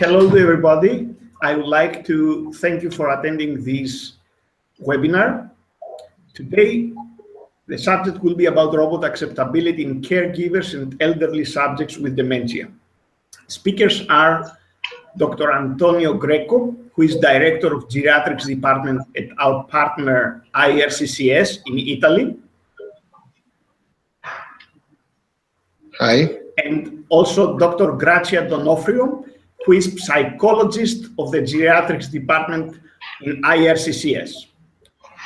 Hello to everybody. I would like to thank you for attending this webinar. Today, the subject will be about robot acceptability in caregivers and elderly subjects with dementia. Speakers are Dr. Antonio Greco, who is Director of Geriatrics Department at our partner IRCCS in Italy. Hi. And also Dr. Grazia, who is Psychologist of the Geriatrics Department in IRCCS.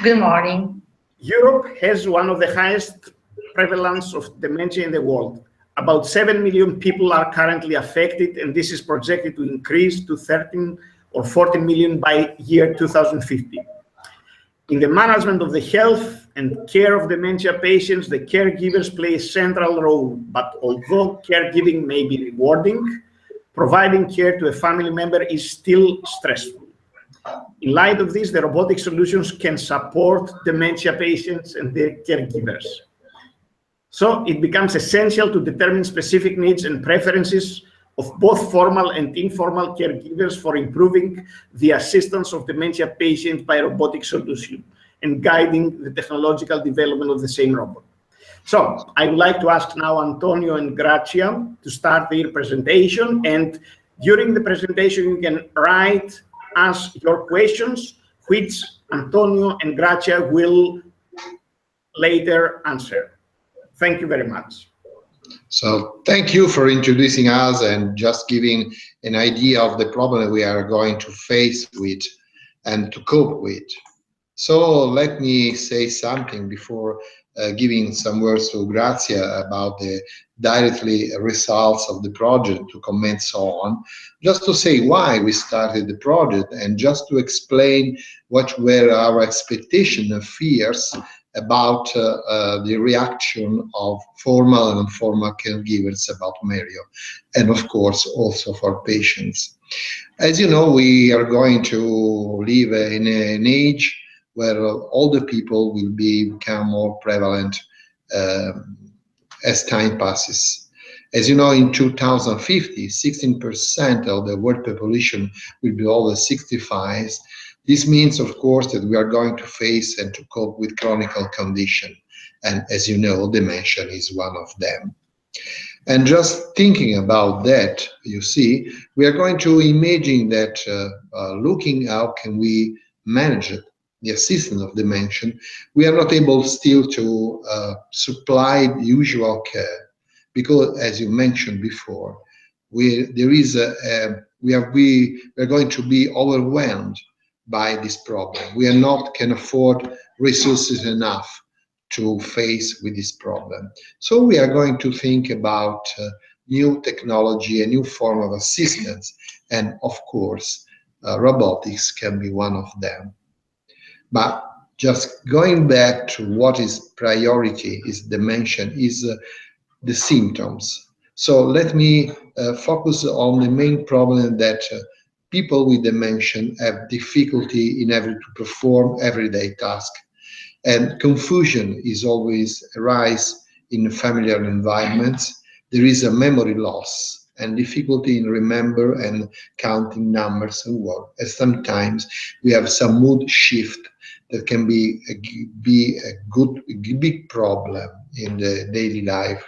Good morning. Europe has one of the highest prevalence of dementia in the world. About 7 million people are currently affected, and this is projected to increase to 13 or 14 million by year 2050. In the management of the health and care of dementia patients, the caregivers play a central role, but although caregiving may be rewarding, providing care to a family member is still stressful. In light of this, the robotic solutions can support dementia patients and their caregivers. So it becomes essential to determine specific needs and preferences of both formal and informal caregivers for improving the assistance of dementia patients by robotic solution and guiding the technological development of the same robot. So I would like to ask now Antonio and Grazia to start their presentation, and during the presentation you can write us your questions, which Antonio and Grazia will later answer. Thank you very much. So thank you for introducing us and just giving an idea of the problem we are going to face with and to cope with. So let me say something before giving some words to Grazia about the directly results of the project, to comment so on, just to say why we started the project and just to explain what were our expectations and fears about the reaction of formal and informal caregivers about Mario, and of course also for patients. As you know, we are going to live in an age where older people will become more prevalent as time passes. As you know, in 2050, 16% of the world population will be over 65. This means, of course, that we are going to face and to cope with chronic condition. And as you know, dementia is one of them. And just thinking about that, you see, we are going to imagine that looking how can we manage it, the assistance of dementia, we are not able still to supply the usual care, because as you mentioned before, we are going to be overwhelmed by this problem. We are not can afford resources enough to face with this problem. So we are going to think about new technology, a new form of assistance, and of course, robotics can be one of them. But just going back to what is priority is dementia, is the symptoms. So let me focus on the main problem that people with dementia have difficulty in able to perform everyday tasks. And confusion is always arise in familiar environments. There is a memory loss and difficulty in remember and counting numbers and words. And sometimes we have some mood shift that can be a big problem in the daily life,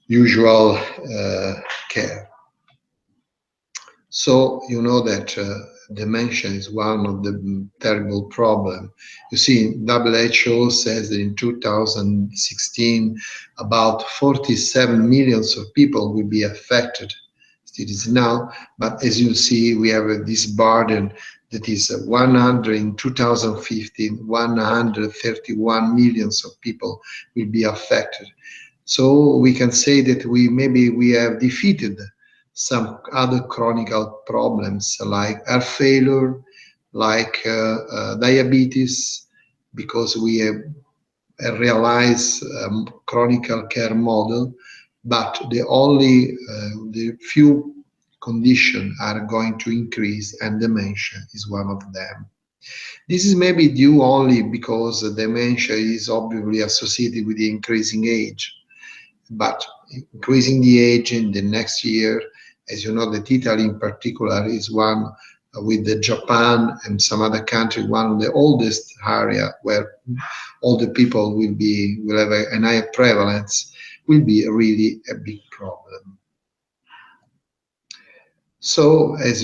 usual care. So you know that dementia is one of the terrible problems. You see, WHO says that in 2016, about 47 million of people will be affected. It is now, but as you see, we have this burden that is 100 in 2015, 131 million of people will be affected. So we can say that maybe we have defeated some other chronic problems like heart failure, like diabetes, because we have realized chronic care model, but the few conditions are going to increase, and dementia is one of them. This is maybe due only because dementia is obviously associated with the increasing age, but increasing the age in the next year As you know, that Italy in particular is one with the Japan and some other country, one of the oldest area where all the people will have a higher prevalence, will be really a big problem. So, as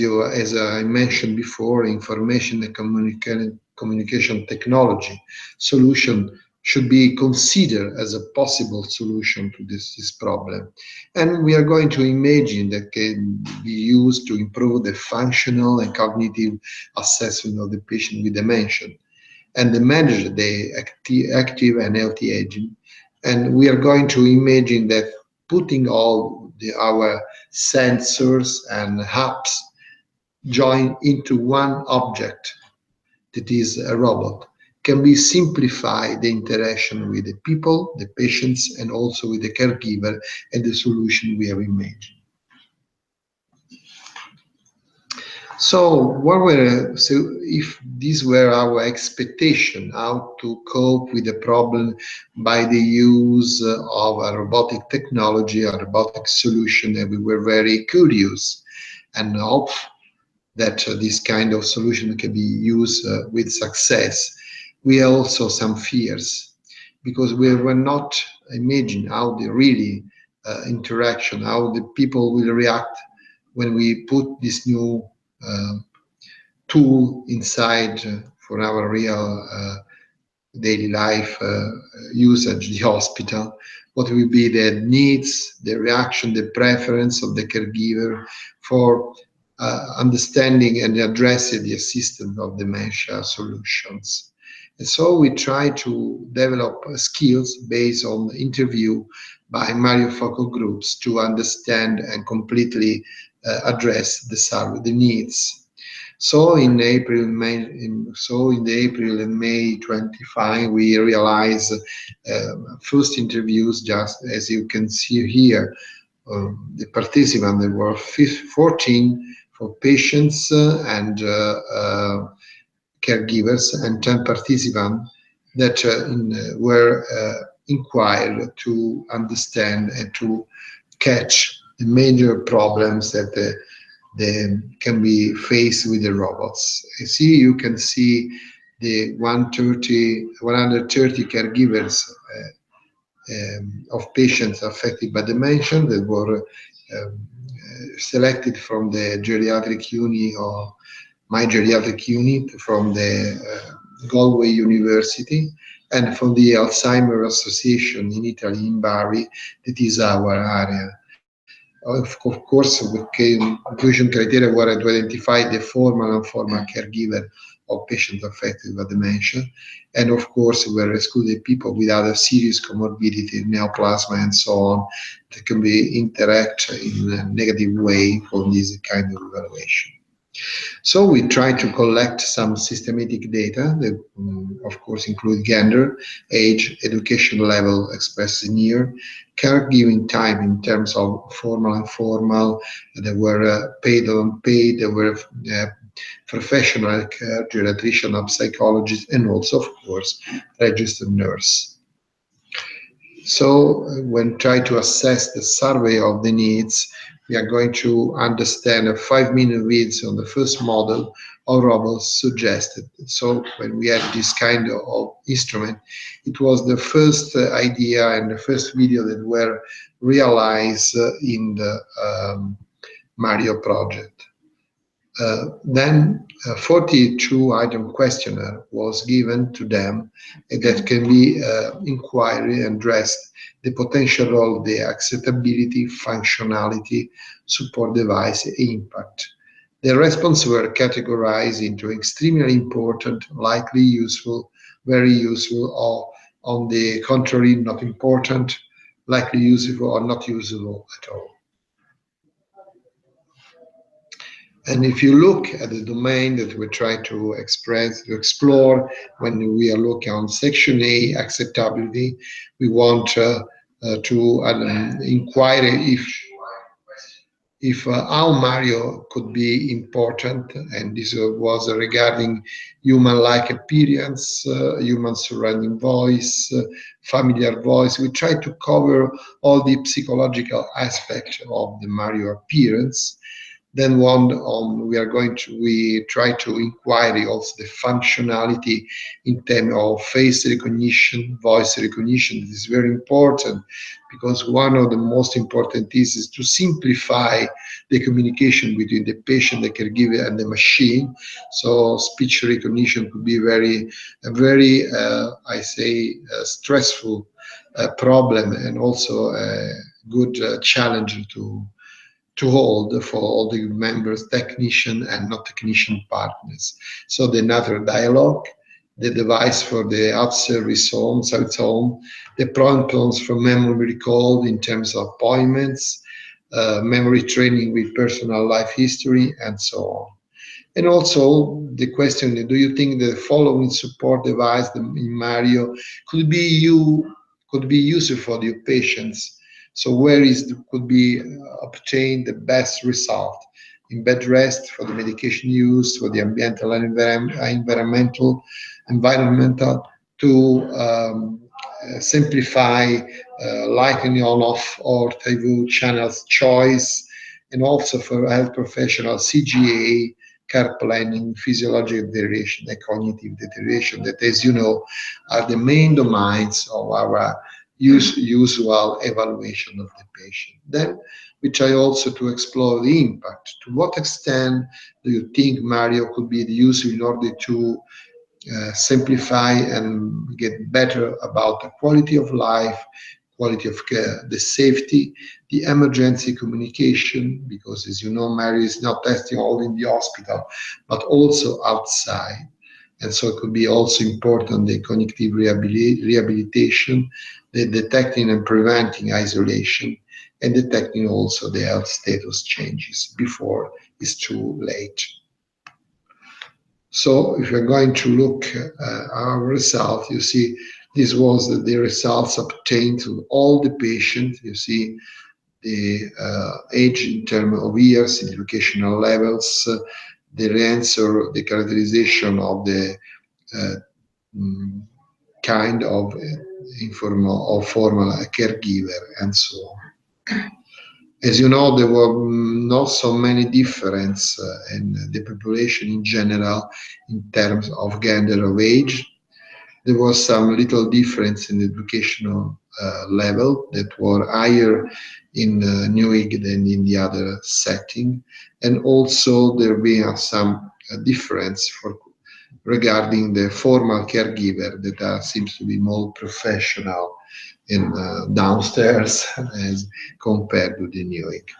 I mentioned before, information and communication technology solution should be considered as a possible solution to this problem. And we are going to imagine that can be used to improve the functional and cognitive assessment of the patient with dementia and manage the active and healthy aging. And we are going to imagine that putting all our sensors and apps join into one object that is a robot can be simplify the interaction with the people, the patients, and also with the caregiver and the solution we have imagined. So if these were our expectation, how to cope with the problem by the use of a robotic technology, a robotic solution, and we were very curious and hope that this kind of solution can be used with success. We have also some fears because we were not imagining how the really interaction, how the people will react when we put this new tool inside for our real daily life usage, the hospital. What will be the needs, the reaction, the preference of the caregiver for understanding and addressing the assistance of dementia solutions. And so we try to develop skills based on interview by Mario focal groups to understand and completely address the needs. So in April and May 25, we realized first interviews, just as you can see here. The participants, there were 14 for patients and caregivers, and 10 participants that were inquired to understand and to catch the major problems that can be faced with the robots. You can see the 130 caregivers of patients affected by dementia that were selected from the Geriatrics Unit or my Geriatric Unit from the Galway University and from the Alzheimer Association in Italy, in Bari, that is our area. Of course, inclusion criteria were to identify the formal and informal caregiver of patients affected by dementia, and of course, we excluded people with other serious comorbidity, neoplasma, and so on, that can be interact in a negative way for this kind of evaluation. So we try to collect some systematic data that, of course, include gender, age, education level expressed in year, caregiving time in terms of formal and informal, there were paid or unpaid, there were professional care, geriatrician, psychologist, and also, of course, registered nurse. So when try to assess the survey of the needs, we are going to understand a 5-minute videos on the first model of robots suggested. So when we had this kind of instrument, it was the first idea and the first video that were realized in the Mario project. Then a 42-item questionnaire was given to them that can be inquiry and addressed the potential role of the acceptability, functionality, support device, impact. The responses were categorized into extremely important, likely useful, very useful, or on the contrary, not important, likely useful, or not usable at all. And if you look at the domain that we try to explore when we are looking on section A, acceptability, we want to inquire if how Mario could be important, and this was regarding human-like appearance, human surrounding voice, familiar voice. We try to cover all the psychological aspects of the Mario appearance. Then we try to inquire also the functionality in terms of face recognition, voice recognition. This is very important because one of the most important things is to simplify the communication between the patient, the caregiver, and the machine. So speech recognition could be a very stressful problem, and also a good challenge to hold for all the members, technician and not technician partners. So the natural dialogue, the device for the out-service home, the prompts for memory recall in terms of appointments, memory training with personal life history, and so on. And also the question, do you think the following support device in Mario could be useful for your patients? So where could be obtained the best result? In bed rest, for the medication use, for the ambiental and environmental, to simplify lighting on off or TV channels choice, and also for health professionals, CGA, care planning, physiological deterioration, and cognitive deterioration, that, as you know, are the main domains of our usual evaluation of the patient. Then we try also to explore the impact. To what extent do you think Mario could be used in order to simplify and get better about the quality of life, quality of care, the safety, the emergency communication, because as you know, Mario is not testing only in the hospital, but also outside. And so it could be also important, the cognitive rehabilitation, the detecting and preventing isolation, and detecting also the health status changes before it's too late. So if you're going to look at our result, you see this was the results obtained to all the patients. You see the age in terms of years, in educational levels, the answer, the characterization of the kind of informal or formal caregiver, and so on. As you know, there were not so many difference in the population in general in terms of gender or age. There was some little difference in the educational level that were higher in NUIG than in the other setting, and also there being some difference regarding the formal caregiver that seems to be more professional in downstairs as compared to the NUIG.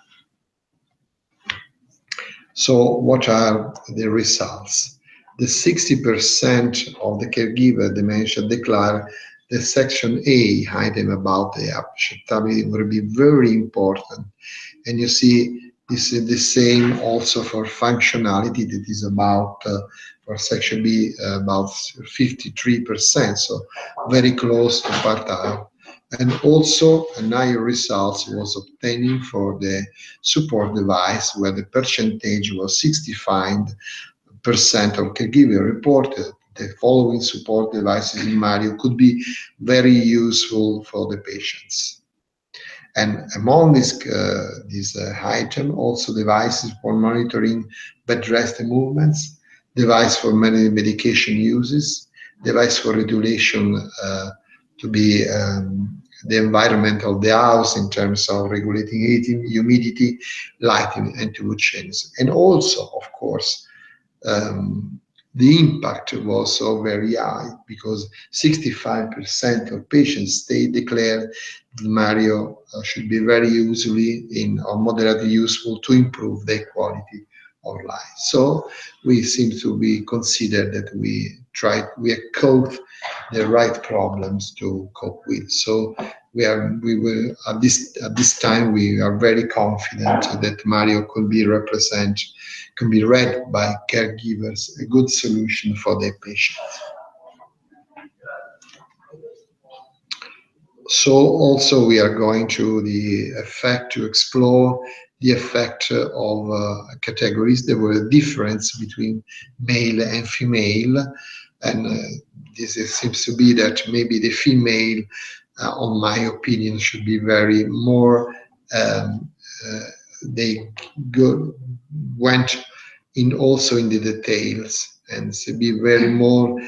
So what are the results? The 60% of the caregiver dementia declare the section A item about the acceptability will be very important. And you see this is the same also for functionality, that is about for section B about 53%, so very close to part-time. And also a higher results was obtaining for the support device, where the percentage was 65% of caregiver reported the following support devices in Mario could be very useful for the patients. And among this item, also devices for monitoring bed rest and movements, device for many medication uses, device for regulation to be the environment of the house in terms of regulating heating, humidity, lighting, and temperature changes. And also, of course, the impact was so very high because 65% of patients declared that Mario should be very usefully or moderately useful to improve their quality of life. So we seem to be considered that we have coped the right problems to cope with. So we will at this time we are very confident that Mario could be read by caregivers, a good solution for their patients. So also we are going to the effect to explore the effect of categories. There were a difference between male and female, and this seems to be that maybe the female, on my opinion, should be very more, they went in also in the details and to be very more,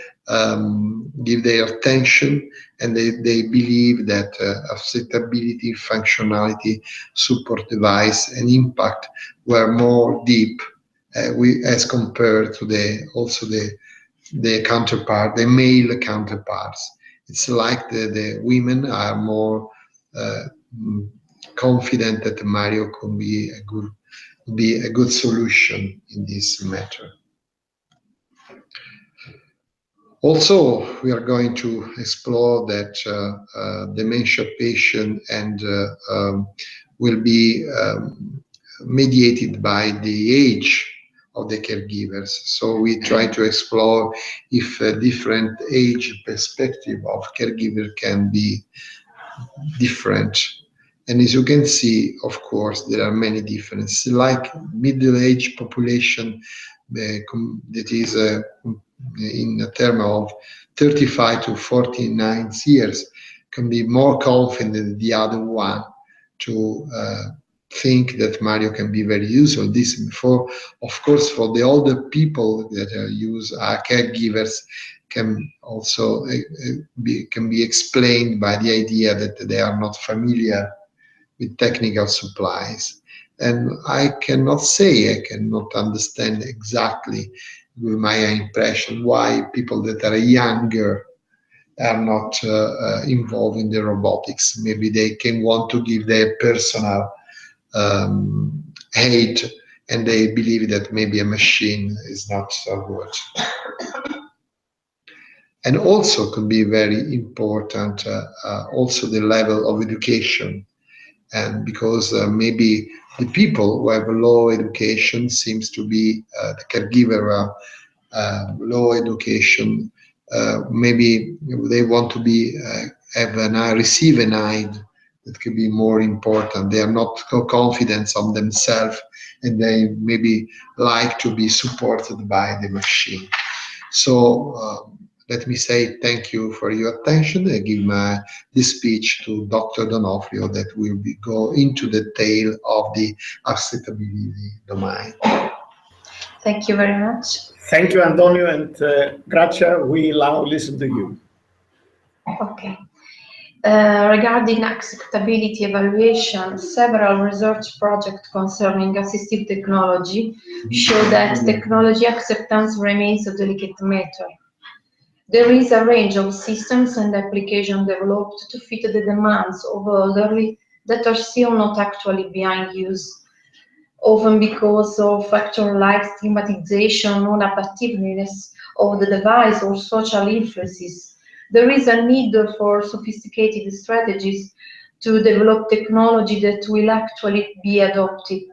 give their attention, and they believe that acceptability, functionality, support device, and impact were more deep as compared to the counterpart, the male counterparts. It's like the women are more confident that Mario could be a good solution in this matter. Also, we are going to explore that dementia patient and will be mediated by the age of the caregivers. So we try to explore if a different age perspective of caregiver can be different. And as you can see, of course, there are many differences. Like middle-aged population that is in a term of 35 to 49 years can be more confident than the other one to think that Mario can be very useful. This before, of course, for the older people that use caregivers can also be explained by the idea that they are not familiar with technical supplies. And I cannot understand exactly with my impression why people that are younger are not involved in the robotics. Maybe they can want to give their personal aid, and they believe that maybe a machine is not so good. And also could be very important also the level of education, and because maybe the people who have low education seems to be the caregiver low education, maybe they want to be receive an aid that could be more important. They are not so confident on themselves, and they maybe like to be supported by the machine. So let me say thank you for your attention. I give this speech to Dr. Donofrio that will go into detail of the acceptability domain. Thank you very much. Thank you, Antonio, and Grazia, we now listen to you. Okay. Regarding acceptability evaluation, several research projects concerning assistive technology show that technology acceptance remains a delicate matter. There is a range of systems and applications developed to fit the demands of elderly that are still not actually being used, often because of factors like stigmatization, non-applicativeness of the device, or social influences. There is a need for sophisticated strategies to develop technology that will actually be adopted.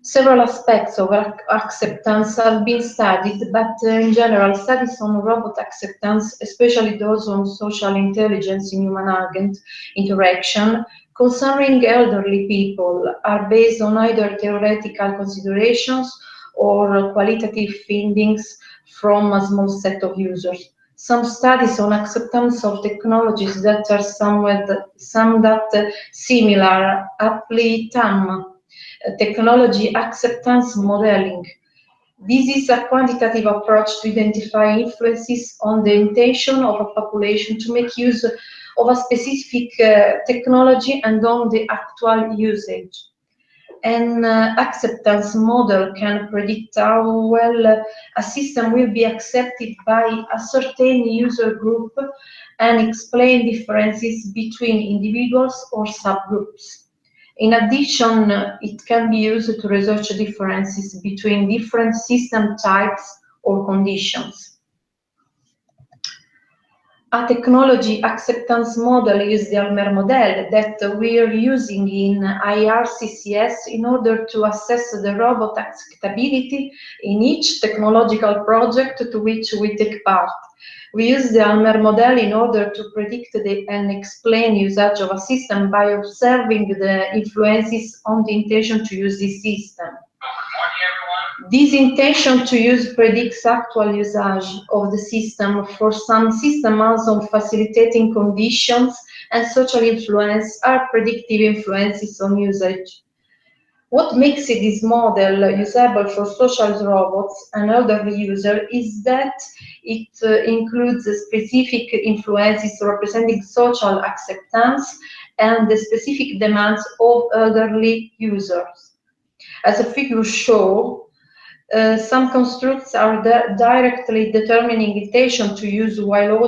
Several aspects of acceptance have been studied, but in general, studies on robot acceptance, especially those on social intelligence in human-agent interaction, concerning elderly people, are based on either theoretical considerations or qualitative findings from a small set of users. Some studies on acceptance of technologies that are somewhat similar, aptly TAM, technology acceptance modeling. This is a quantitative approach to identify influences on the intention of a population to make use of a specific technology and on the actual usage. An acceptance model can predict how well a system will be accepted by a certain user group and explain differences between individuals or subgroups. In addition, it can be used to research differences between different system types or conditions. A technology acceptance model is the Alzheimer model that we are using in IRCCS in order to assess the robot acceptability in each technological project to which we take part. We use the Alzheimer model in order to predict and explain usage of a system by observing the influences on the intention to use this system. This intention to use predicts actual usage of the system. For some systems of facilitating conditions and social influence are predictive influences on usage. What makes this model usable for social robots and elderly users is that it includes specific influences representing social acceptance and the specific demands of elderly users. As the figures show, some constructs are directly determining intention to use, while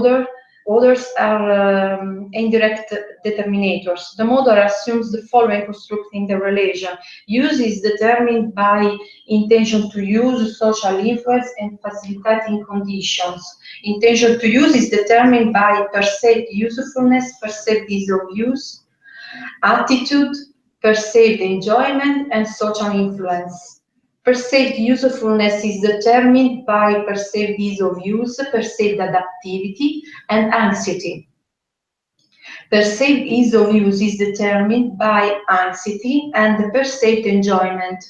others are indirect determinators. The model assumes the following construct in the relation. Use is determined by intention to use, social influence, and facilitating conditions. Intention to use is determined by perceived usefulness, perceived ease of use, attitude, perceived enjoyment, and social influence. Perceived usefulness is determined by perceived ease of use, perceived adaptivity, and anxiety. Perceived ease of use is determined by anxiety and perceived enjoyment.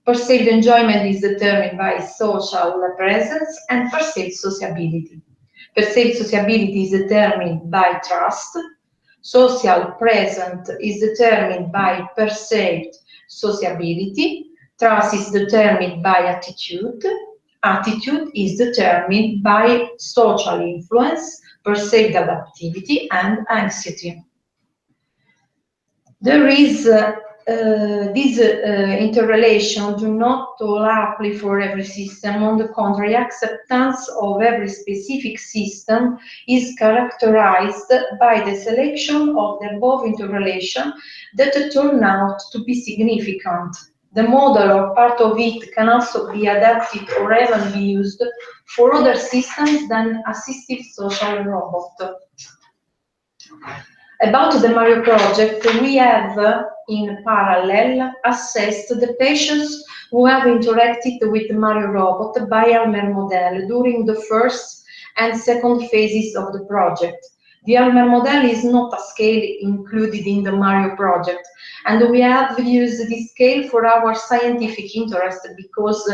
Perceived enjoyment is determined by social presence and perceived sociability. Perceived sociability is determined by trust. Social presence is determined by perceived sociability. Trust is determined by attitude. Attitude is determined by social influence, perceived adaptivity, and anxiety. There is this interrelation do not all apply for every system. On the contrary, acceptance of every specific system is characterized by the selection of the above interrelation that turn out to be significant. The model or part of it can also be adapted or even be used for other systems than assistive social robot. About the Mario project, we have in parallel assessed the patients who have interacted with the Mario robot by Alzheimer model during the first and second phases of the project. The Alzheimer model is not a scale included in the Mario project, and we have used this scale for our scientific interest because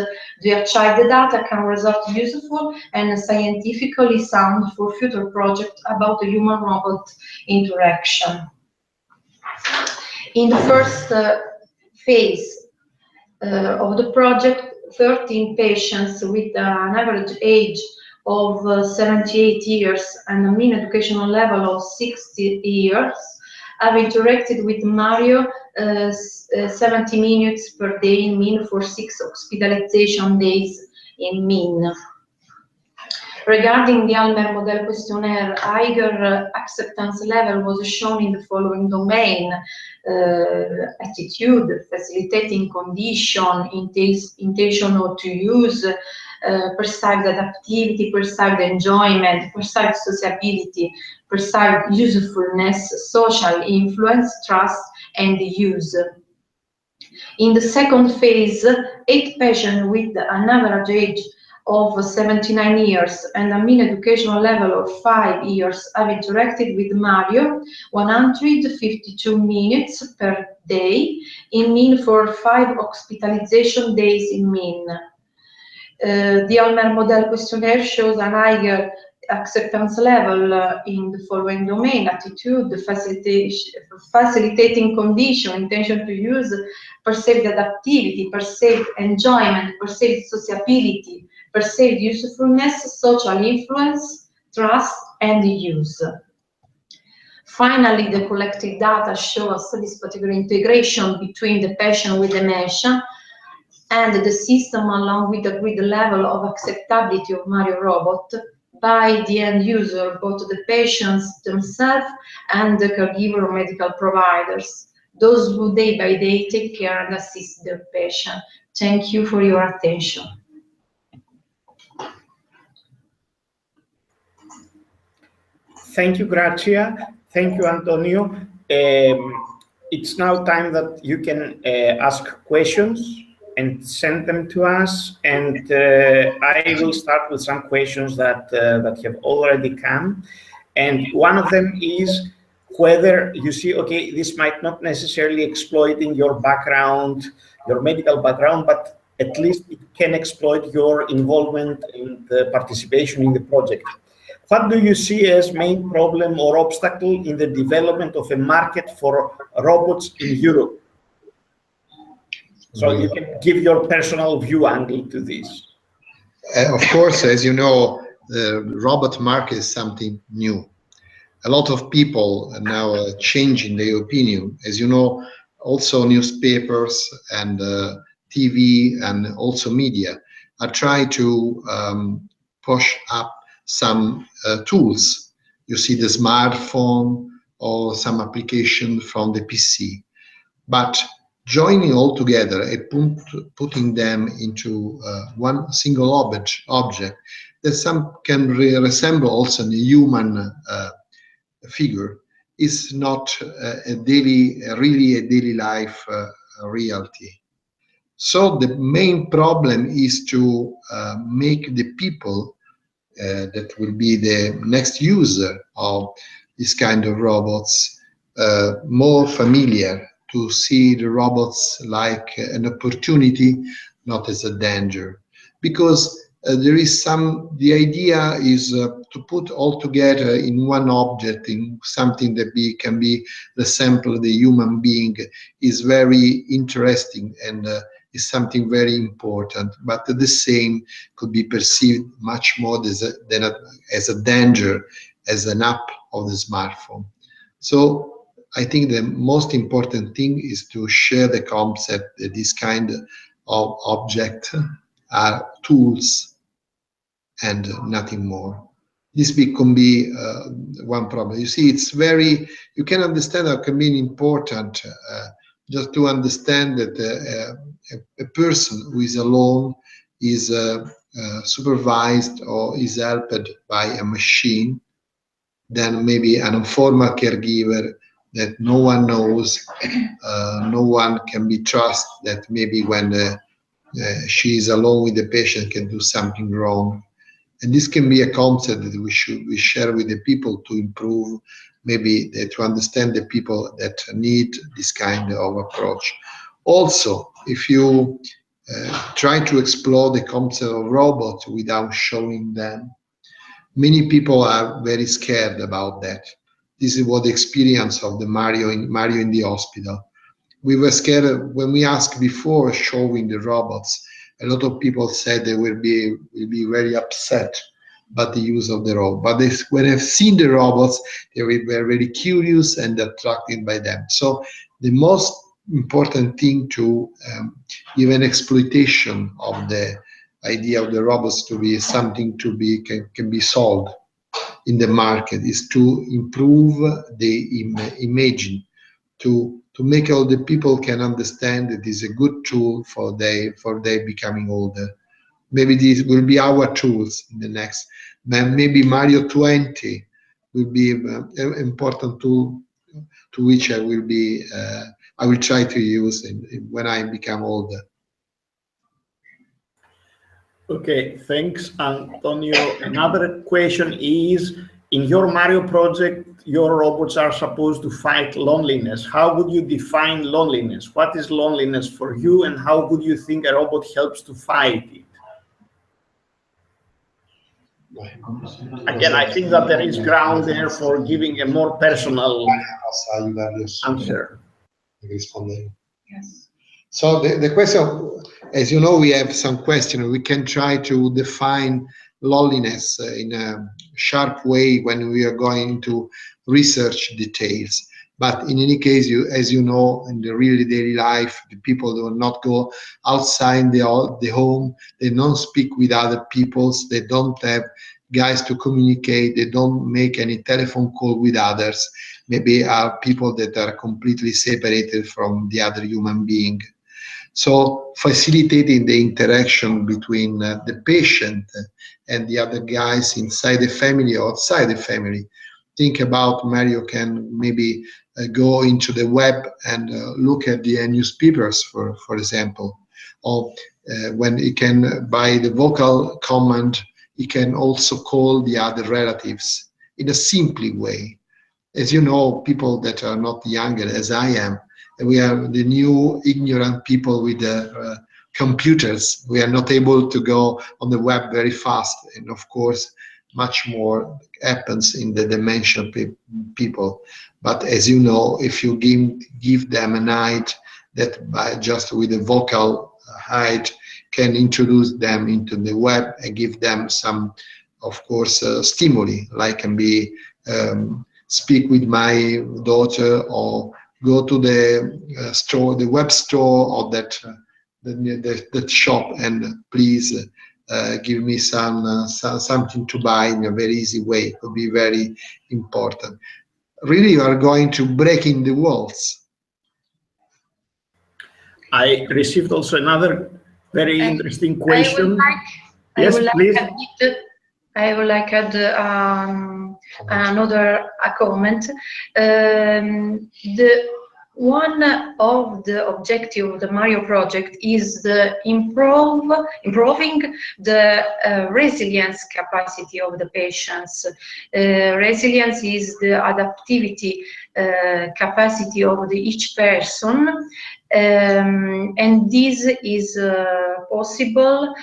the archived data can result useful and scientifically sound for future projects about the human-robot interaction. In the first phase of the project, 13 patients with an average age of 78 years and a mean educational level of 60 years have interacted with Mario 70 minutes per day in mean for 6 hospitalization days in mean. Regarding the Alzheimer model questionnaire, higher acceptance level was shown in the following domain: attitude, facilitating condition, intention to use, perceived adaptivity, perceived enjoyment, perceived sociability, perceived usefulness, social influence, trust, and use. In the second phase, 8 patients with an average age of 79 years and a mean educational level of 5 years have interacted with Mario 152 minutes per day in mean for 5 hospitalization days in mean. The Alzheimer model questionnaire shows an higher acceptance level in the following domain: attitude, facilitating condition, intention to use, perceived adaptivity, perceived enjoyment, perceived sociability, perceived usefulness, social influence, trust, and use. Finally, the collected data show a satisfactory integration between the patient with dementia and the system, along with agreed level of acceptability of Mario robot by the end user, both the patients themselves and the caregiver or medical providers, those who day by day take care and assist their patient. Thank you for your attention. Thank you, Grazia. Thank you, Antonio. It's now time that you can ask questions and send them to us. And I will start with some questions that have already come. And one of them is whether you see, okay, this might not necessarily exploiting your background, your medical background, but at least it can exploit your involvement and participation in the project. What do you see as main problem or obstacle in the development of a market for robots in Europe? So you can give your personal view angle to this. Of course, as you know, the robot market is something new. A lot of people are now changing their opinion. As you know, also newspapers and TV and also media are trying to push up some tools. You see the smartphone or some application from the PC. But joining all together and putting them into one single object that some can resemble also a human figure is not really a daily life reality. So the main problem is to make the people that will be the next user of this kind of robots more familiar, to see the robots like an opportunity, not as a danger. Because there is the idea is to put all together in one object, in something that can be resemble the human being, is very interesting and is something very important, but the same could be perceived much more as a danger, as an app of the smartphone. So I think the most important thing is to share the concept that this kind of object are tools and nothing more. This can be one problem. You see, it's very, you can understand how it can be important just to understand that a person who is alone is supervised or is helped by a machine, then maybe an informal caregiver that no one knows, no one can be trusted, that maybe when she is alone with the patient can do something wrong. And this can be a concept that we share with the people to improve, maybe to understand the people that need this kind of approach. Also, if you try to explore the concept of robots without showing them, many people are very scared about that. This is what the experience of the Mario in the hospital. We were scared when we asked before showing the robots. A lot of people said they will be very upset about the use of the robot. But when they've seen the robots, they were very curious and attracted by them. So the most important thing to give an exploitation of the idea of the robots to be something to be can be sold in the market is to improve the imaging, to make all the people can understand that it's a good tool for they becoming older. Maybe these will be our tools in the next, maybe Mario 20 will be an important tool to which I will try to use when I become older. Okay, thanks, Antonio. Another question is, in your Mario project, your robots are supposed to fight loneliness. How would you define loneliness? What is loneliness for you, and how would you think a robot helps to fight it? Again, I think that there is ground there for giving a more personal answer. Yes. So the question, as you know, we have some questions. We can try to define loneliness in a sharp way when we are going to research details. But in any case, as you know, in the real daily life, the people do not go outside the home. They don't speak with other people. They don't have guys to communicate. They don't make any telephone call with others. Maybe are people that are completely separated from the other human being. So facilitating the interaction between the patient and the other guys inside the family or outside the family think about, Mario can maybe go into the web and look at the newspapers, for example, or when he can, by the vocal command, he can also call the other relatives in a simple way. As you know, people that are not younger as I am, we are the new ignorant people with the computers. We are not able to go on the web very fast, and of course much more happens in the dementia people. But as you know, if you give them an aid that by just with a vocal aid can introduce them into the web and give them some, of course, stimuli, like can be speak with my daughter, or go to the store, the web store, or that shop, and please give me something to buy in a very easy way. It would be very important. Really, you are going to break in the walls. I received also another very interesting question. Yes, please. I would like to add another comment. One of the objectives of the Mario project is the improving the resilience capacity of the patients. Resilience is the adaptivity capacity of each person, and this is possible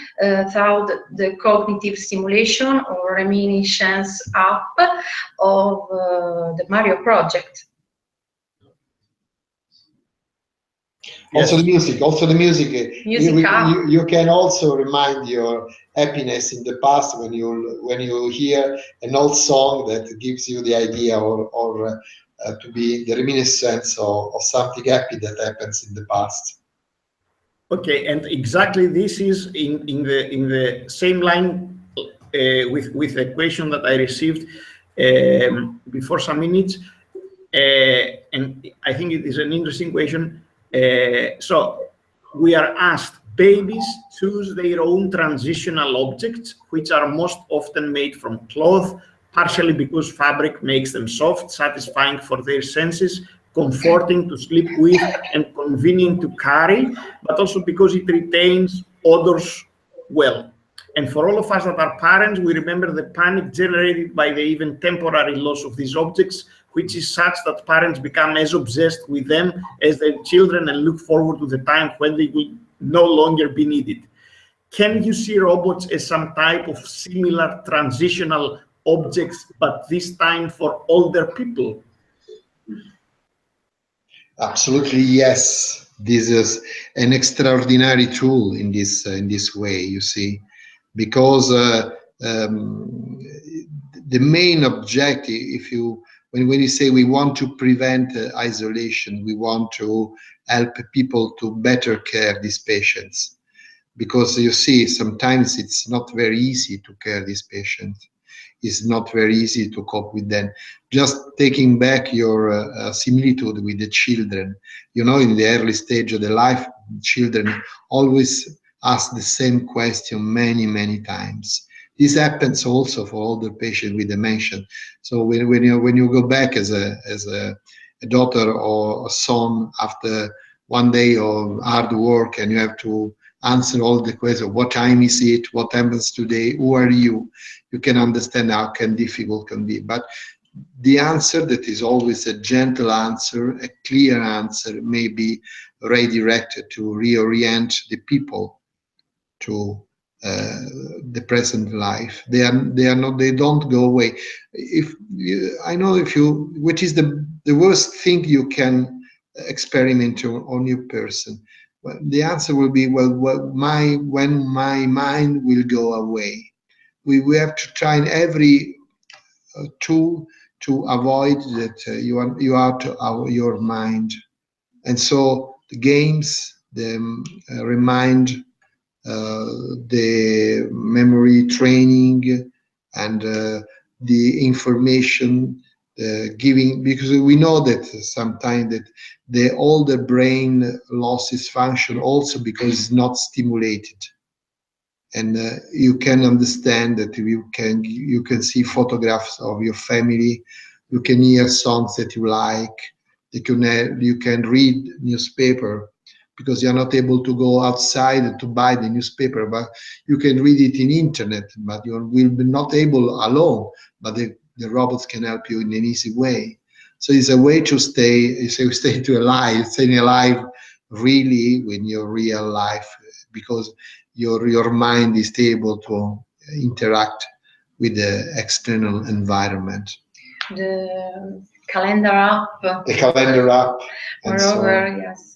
through the cognitive stimulation or reminiscence app of the Mario project. Yes. Also the music. You can also remind your happiness in the past when you hear an old song that gives you the idea, or to be the reminiscence of something happy that happens in the past. Okay, and exactly this is in the same line with a question that I received before some minutes, and I think it is an interesting question. So we are asked, babies choose their own transitional objects, which are most often made from cloth, partially because fabric makes them soft, satisfying for their senses, comforting to sleep with, and convenient to carry, but also because it retains odors well. And for all of us that are parents, we remember the panic generated by the even temporary loss of these objects, which is such that parents become as obsessed with them as their children and look forward to the time when they will no longer be needed. Can you see robots as some type of similar transitional objects, but this time for older people? Absolutely, yes. This is an extraordinary tool in this way, you see, because the main objective, when you say we want to prevent isolation, we want to help people to better care these patients, because you see, sometimes it's not very easy to care these patients. It's not very easy to cope with them. Just taking back your similitude with the children, you know, in the early stage of the life, children always ask the same question many times. This happens also for older patients with dementia. So when you go back as a daughter or a son after one day of hard work, and you have to answer all the questions: what time is it? What happens today? Who are you? You can understand how difficult can be. But the answer that is always a gentle answer, a clear answer, may be redirected to reorient the people to the present life. They don't go away. Which is the worst thing you can experiment on your person. Well, the answer will be, well, when my mind will go away. We have to try in every tool to avoid that you are out of your mind. And so the games, the remind, the memory training, and the information giving, because we know that sometimes that the older brain losses function also because it's not stimulated. And you can understand that you can see photographs of your family You can hear songs that you like. You can read newspaper, because you're not able to go outside to buy the newspaper, but you can read it in internet, but you will be not able alone, but the robots can help you in an easy way. So it's a way to stay staying alive really in your real life, because your mind is able to interact with the external environment. The calendar app. The calendar app. Moreover, yes.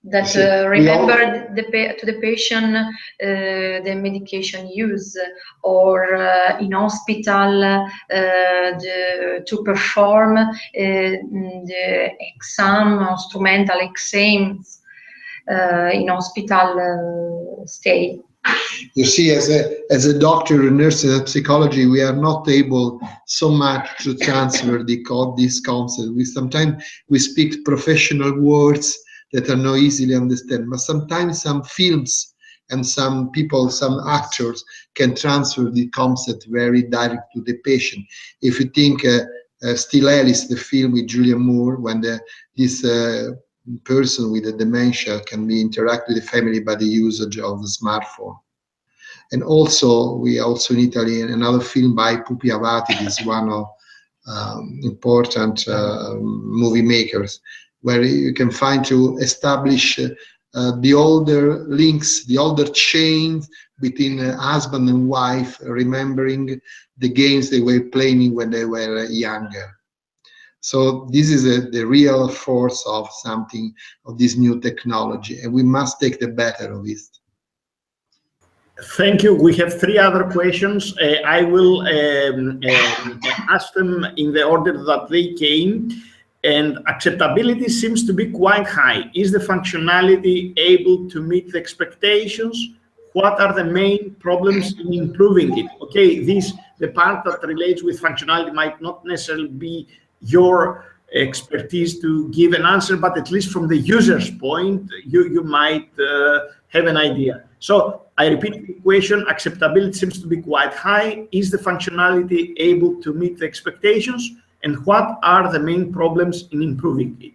That remember to the patient the medication use, or in hospital to perform the instrumental exams in hospital stay. You see, as a doctor, a nurse, and psychology, we are not able so much to transfer these concepts. Sometimes we speak professional words that are not easily understood, but sometimes some films and some people, some actors can transfer the concept very direct to the patient. If you think Still Alice, the film with Julianne Moore, when this person with the dementia can be interact with the family by the usage of the smartphone. And also, we also in Italy, another film by Pupi Avati, is one of important movie makers, where you can find to establish the older links, the older chains between husband and wife, remembering the games they were playing when they were younger. So this is the real force of something, of this new technology, and we must take the better of it. Thank you. We have 3 other questions. I will ask them in the order that they came. And acceptability seems to be quite high. Is the functionality able to meet the expectations? What are the main problems in improving it? Okay, the part that relates with functionality might not necessarily be your expertise to give an answer, but at least from the user's point, you might have an idea. So I repeat the question: acceptability seems to be quite high. Is the functionality able to meet the expectations? And what are the main problems in improving it?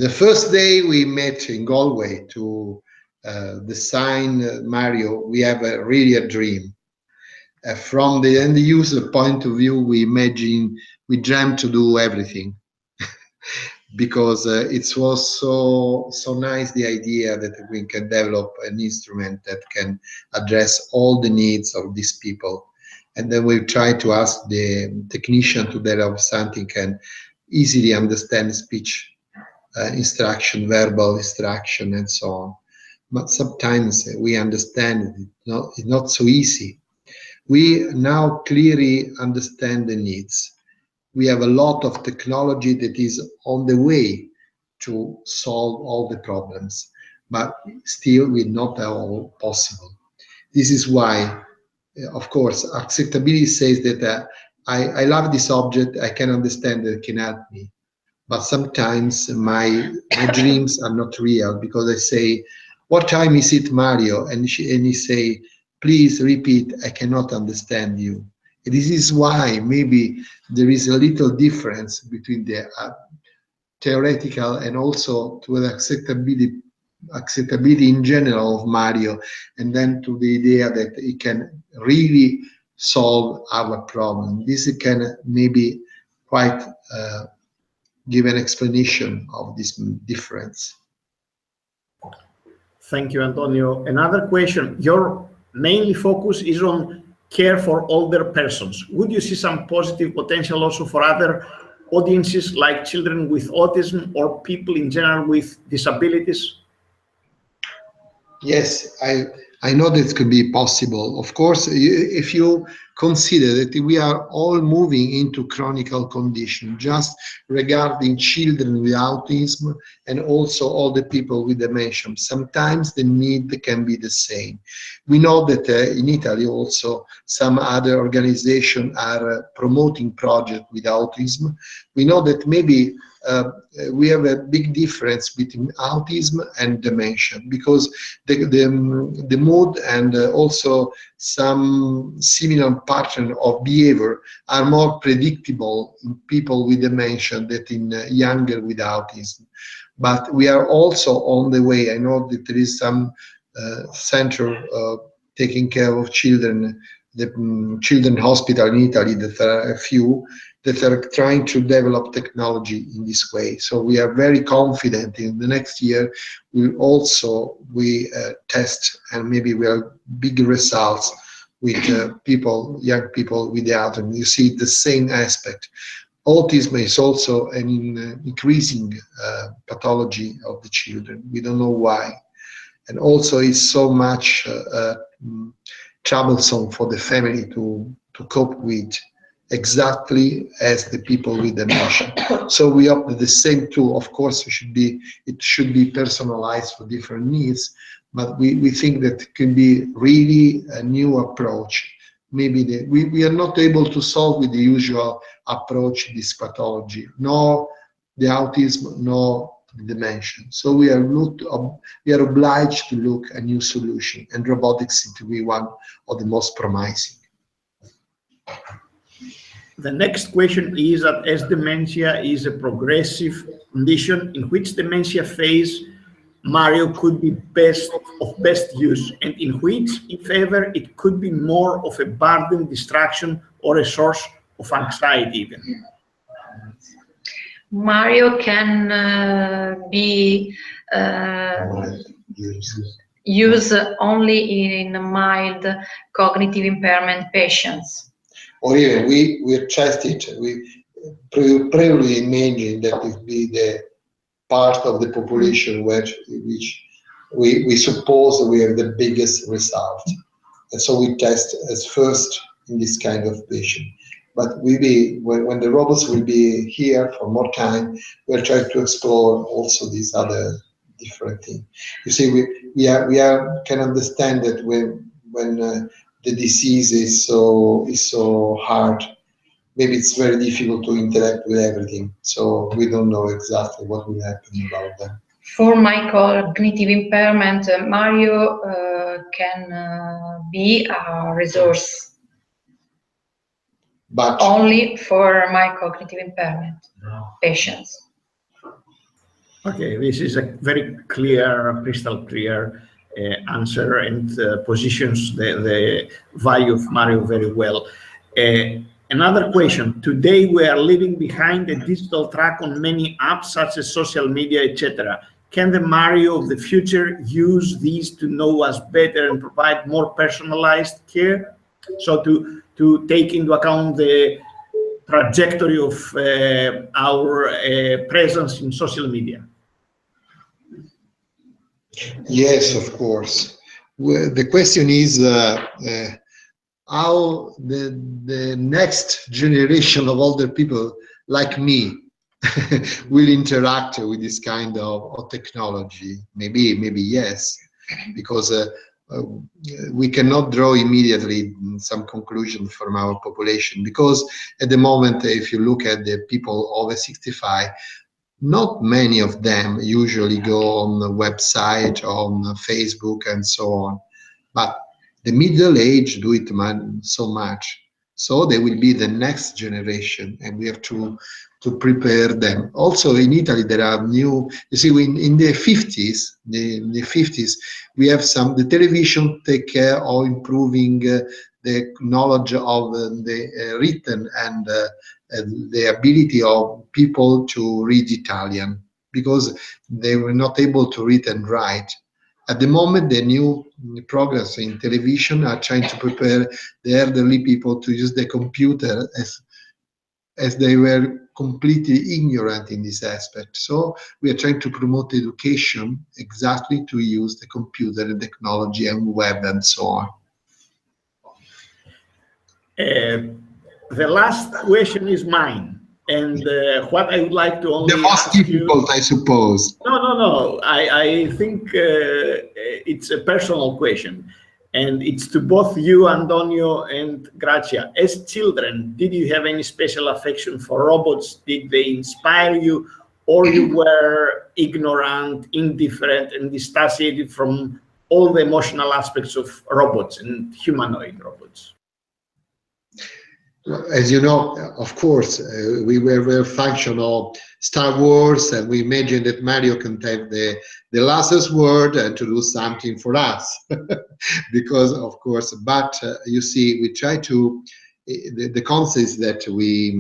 The first day we met in Galway to design Mario, we have really a dream. From the end user point of view, we dreamt to do everything. Because it was so nice, the idea that we can develop an instrument that can address all the needs of these people. And then we try to ask the technician to develop something can easily understand speech instruction, verbal instruction, and so on. But sometimes we understand it's not so easy. We now clearly understand the needs. We have a lot of technology that is on the way to solve all the problems, but still we're not all possible. This is why, of course, acceptability says that I love this object, I can understand that it can help me, but sometimes my dreams are not real, because I say, what time is it, Mario? And he say, please repeat, I cannot understand you. And this is why maybe there is a little difference between the theoretical and also to the acceptability in general of Mario, and then to the idea that it can really solve our problem. This can maybe quite give an explanation of this difference. Thank you, Antonio. Another question: your mainly focus is on care for older persons. Would you see some positive potential also for other audiences, like children with autism or people in general with disabilities? Yes, I know that could be possible. Of course, if you consider that we are all moving into chronic condition, just regarding children with autism and also all the people with dementia, sometimes the need can be the same. We know that in Italy also some other organizations are promoting projects with autism. We know that maybe we have a big difference between autism and dementia, because the mood and also some similar pattern of behavior are more predictable in people with dementia than in younger with autism. But we are also on the way. I know that there is some center taking care of children, the children hospital in Italy, that there are a few that are trying to develop technology in this way. So we are very confident in the next year we test, and maybe we have big results with young people with the autism. You see the same aspect. Autism is also an increasing pathology of the children. We don't know why. And also it's so much troublesome for the family to cope with, exactly as the people with dementia. So we hope that the same tool, of course, it should be personalized for different needs, but we think that it can be really a new approach. Maybe we are not able to solve with the usual approach this pathology, nor the autism, nor the dementia. So we are obliged to look a new solution, and robotics seems to be one of the most promising. The next question is that as dementia is a progressive condition in which dementia phase Mario could be best use, and in which, if ever, it could be more of a burden, distraction, or a source of anxiety even. Mario can be used only in mild cognitive impairment patients. Or even we test it. We probably imagine that it be the part of the population which we suppose we have the biggest result, and so we test as first in this kind of patient. But when the robots will be here for more time, we'll try to explore also these other different things. You see, we can understand that when the disease is so hard, maybe it's very difficult to interact with everything. So we don't know exactly what will happen about that. For my cognitive impairment, Mario can be a resource. But only for my cognitive impairment patients. Okay, this is a very clear, crystal clear answer, and positions the value of Mario very well. Another question. Today we are leaving behind a digital track on many apps such as social media, etc. Can the Mario of the future use these to know us better and provide more personalized care? So to take into account the trajectory of our presence in social media? Yes, of course. The question is how the next generation of older people like me will interact with this kind of technology. Maybe yes, because we cannot draw immediately some conclusion from our population, because at the moment, if you look at the people over 65, not many of them usually go on the website, on Facebook and so on, but the middle age do it so much. So they will be the next generation, and we have to prepare them. Also in Italy, there are new, you see, in the 50s, we have the television take care of improving the knowledge of the written and the ability of people to read Italian, because they were not able to read and write. At the moment, the new programs in television are trying to prepare the elderly people to use the computer as they were completely ignorant in this aspect. So we are trying to promote education exactly to use the computer and technology and web and so on. The last question is mine, and what I would like to only the most difficult, I suppose. No. I think it's a personal question, and it's to both you, Antonio and Grazia. As children, did you have any special affection for robots? Did they inspire you, or you were ignorant, indifferent, and disassociated from all the emotional aspects of robots and humanoid robots? As you know, of course, we were very functional Star Wars, and we imagined that Mario can have the last word and to do something for us. Because, of course, but you see, we try to, the concept is that we,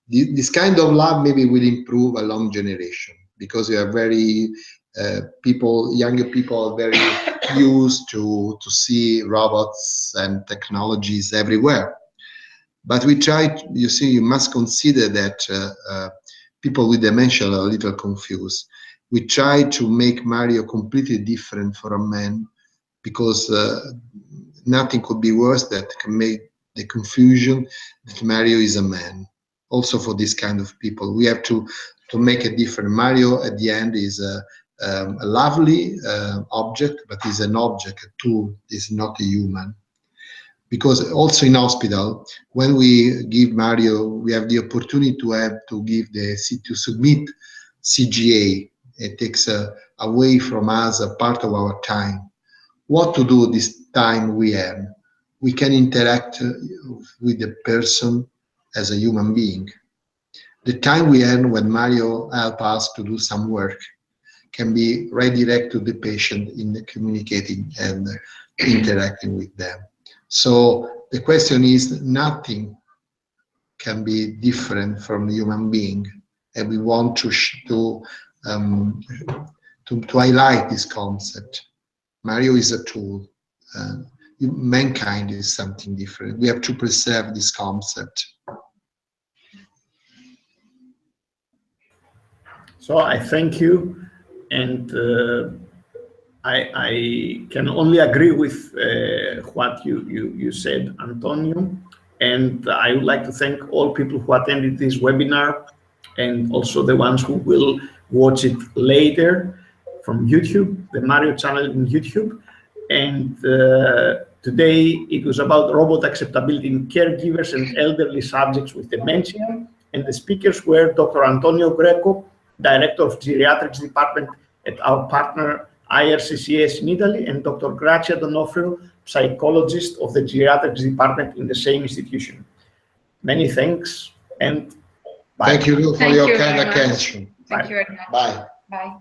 this kind of love maybe will improve along generation, because we are very, younger people are very used to see robots and technologies everywhere. But we try, you see, you must consider that people with dementia are a little confused. We try to make Mario completely different for a man, because nothing could be worse that can make the confusion that Mario is a man. Also for this kind of people, we have to make it different. Mario at the end is a lovely object, but is an object, a tool, is not a human. Because also in hospital, when we give Mario, we have the opportunity to submit CGA. It takes away from us a part of our time. What to do this time we have? We can interact with the person as a human being. The time we have when Mario helps us to do some work can be redirected to the patient in communicating and interacting with them. So the question is, nothing can be different from the human being, and we want to highlight this concept. Mario is a tool. Mankind is something different. We have to preserve this concept. So I thank you, and I can only agree with what you said, Antonio, and I would like to thank all people who attended this webinar, and also the ones who will watch it later from YouTube, the Mario channel in YouTube. And today it was about robot acceptability in caregivers and elderly subjects with dementia, and the speakers were Dr. Antonio Greco, Director of Geriatrics Department at our partner IRCCS in Italy, and Dr. Grazia D'Onofrio, Psychologist of the Geriatrics Department in the same institution. Many thanks, and bye. Thank you for your kind attention. Thank you very much. Bye. Bye.